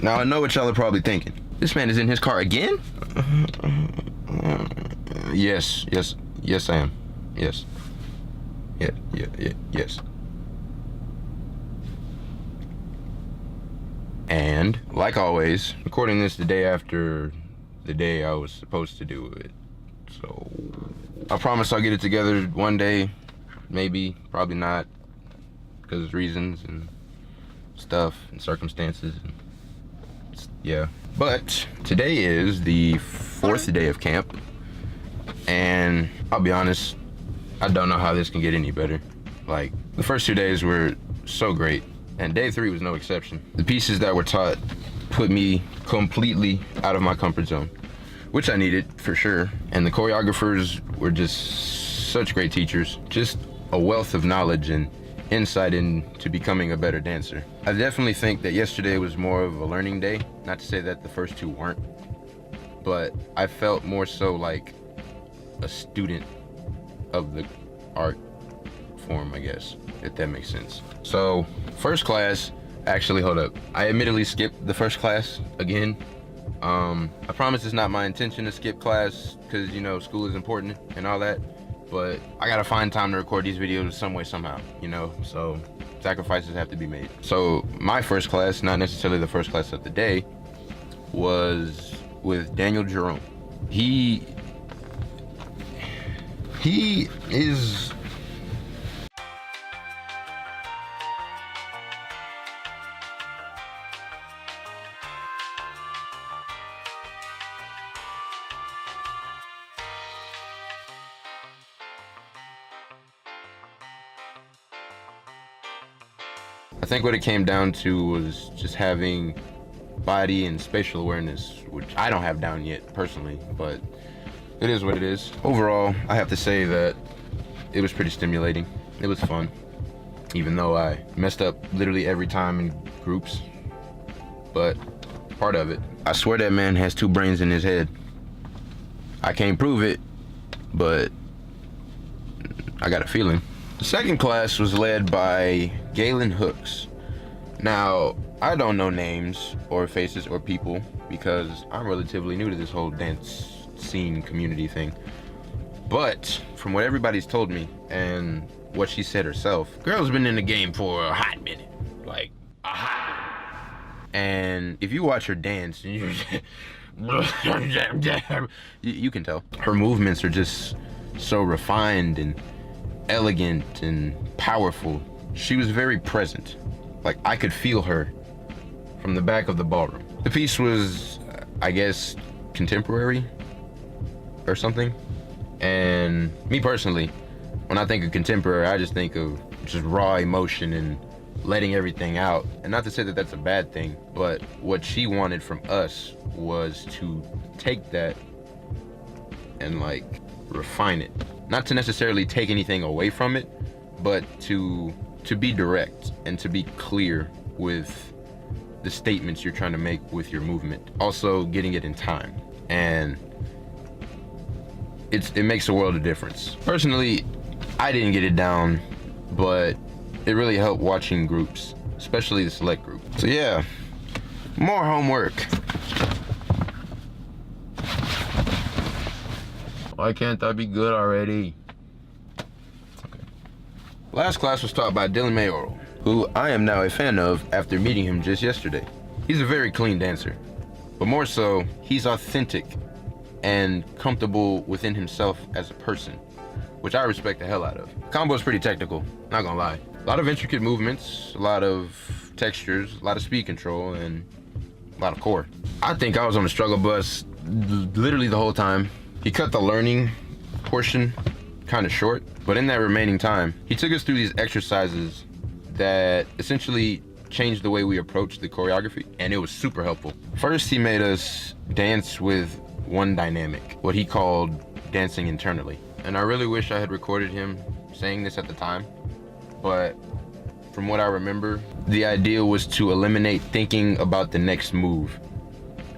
Now I know what y'all are probably thinking. This man is in his car again? Yes I am. Yes. Yes. And, like always, recording this the day after the day I was supposed to do it. So, I promise I'll get it together one day. Maybe, probably not. Because of reasons and stuff and circumstances. Yeah. But, today is the 4th day of camp. And, I'll be honest, I don't know how this can get any better. Like, the first 2 days were so great. And day 3 was no exception. The pieces that were taught put me completely out of my comfort zone, which I needed for sure. And the choreographers were just such great teachers, just a wealth of knowledge and insight into becoming a better dancer. I definitely think that yesterday was more of a learning day. Not to say that the first 2 weren't, but I felt more so like a student of the art form, I guess, if that makes sense. So, first class, actually, hold up. I admittedly skipped the first class again. I promise it's not my intention to skip class because, you know, school is important and all that, but I gotta find time to record these videos some way, somehow, you know, so sacrifices have to be made. So, my first class, not necessarily the first class of the day, was with Daniel Jerome. He is... I think what it came down to was just having body and spatial awareness, which I don't have down yet personally, but it is what it is. Overall, I have to say that it was pretty stimulating. It was fun, even though I messed up literally every time in groups, but part of it. I swear that man has 2 brains in his head. I can't prove it, but I got a feeling. The second class was led by Galen Hooks. Now, I don't know names or faces or people because I'm relatively new to this whole dance scene community thing. But from what everybody's told me and what she said herself, girl's been in the game for a hot minute. Like, a hot minute. And if you watch her dance, you can tell. Her movements are just so refined and elegant and powerful. She was very present. Like, I could feel her from the back of the ballroom. The piece was, I guess, contemporary or something. And me personally, when I think of contemporary, I just think of just raw emotion and letting everything out. And not to say that that's a bad thing, but what she wanted from us was to take that and like refine it. Not to necessarily take anything away from it, but to be direct and to be clear with the statements you're trying to make with your movement. Also getting it in time. And it makes a world of difference. Personally, I didn't get it down, but it really helped watching groups, especially the select group. So yeah, more homework. Why can't that be good already? Okay. Last class was taught by Dylan Mayoral, who I am now a fan of after meeting him just yesterday. He's a very clean dancer, but more so, he's authentic and comfortable within himself as a person, which I respect the hell out of. The combo is pretty technical, not gonna lie. A lot of intricate movements, a lot of textures, a lot of speed control, and a lot of core. I think I was on the struggle bus literally the whole time. He cut the learning portion kind of short, but in that remaining time, he took us through these exercises that essentially changed the way we approached the choreography, and it was super helpful. First, he made us dance with one dynamic, what he called dancing internally. And I really wish I had recorded him saying this at the time, but from what I remember, the idea was to eliminate thinking about the next move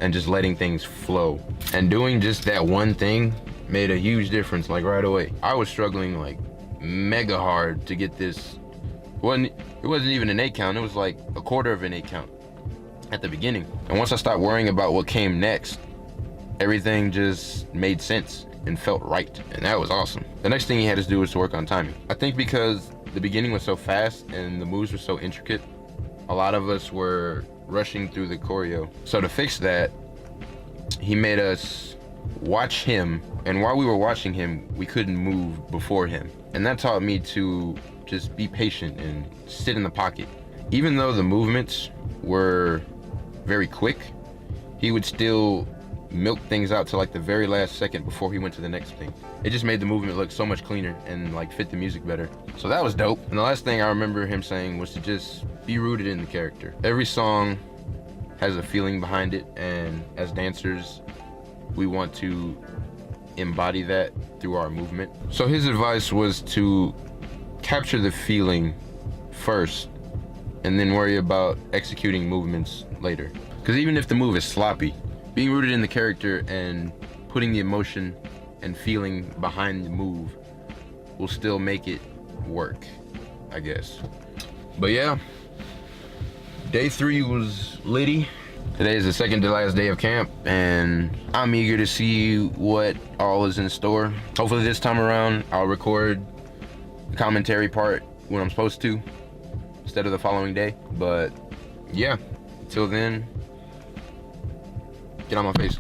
and just letting things flow. And doing just that one thing made a huge difference, like right away. I was struggling like mega hard to get this. It wasn't even an 8 count, it was like a quarter of an 8 count. at the beginning. And once I stopped worrying about what came next, everything just made sense and felt right, and that was awesome. The next thing he had us do was to work on timing. I think because the beginning was so fast and the moves were so intricate, a lot of us were rushing through the choreo. So to fix that, he made us watch him, and while we were watching him, we couldn't move before him. And that taught me to just be patient and sit in the pocket. Even though the movements were very quick, he would still milk things out to like the very last second before he went to the next thing. It just made the movement look so much cleaner and like fit the music better. So that was dope. And the last thing I remember him saying was to just be rooted in the character. Every song has a feeling behind it, and as dancers, we want to embody that through our movement. So his advice was to capture the feeling first and then worry about executing movements later. Because even if the move is sloppy, being rooted in the character and putting the emotion and feeling behind the move will still make it work, I guess. But yeah, day 3 was litty. Today is the second to last day of camp, and I'm eager to see what all is in store. Hopefully this time around, I'll record the commentary part when I'm supposed to, instead of the following day. But yeah, till then, get on my face.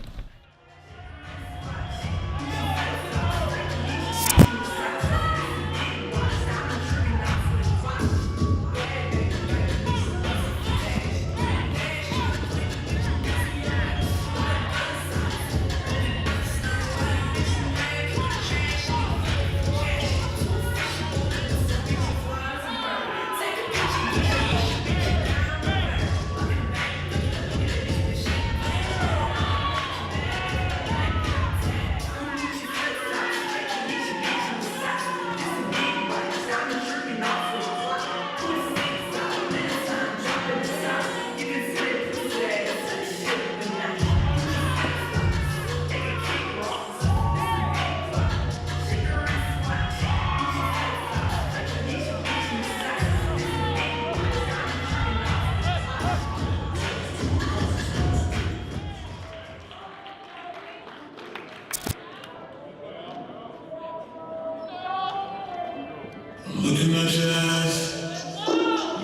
Looking at your eyes,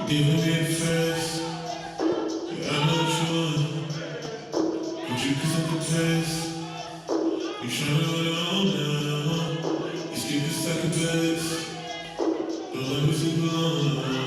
giving me a face. Yeah, I know what you want, but you can take the pace. You show me what I want now. You skip the second base. Don't let me sleep alone.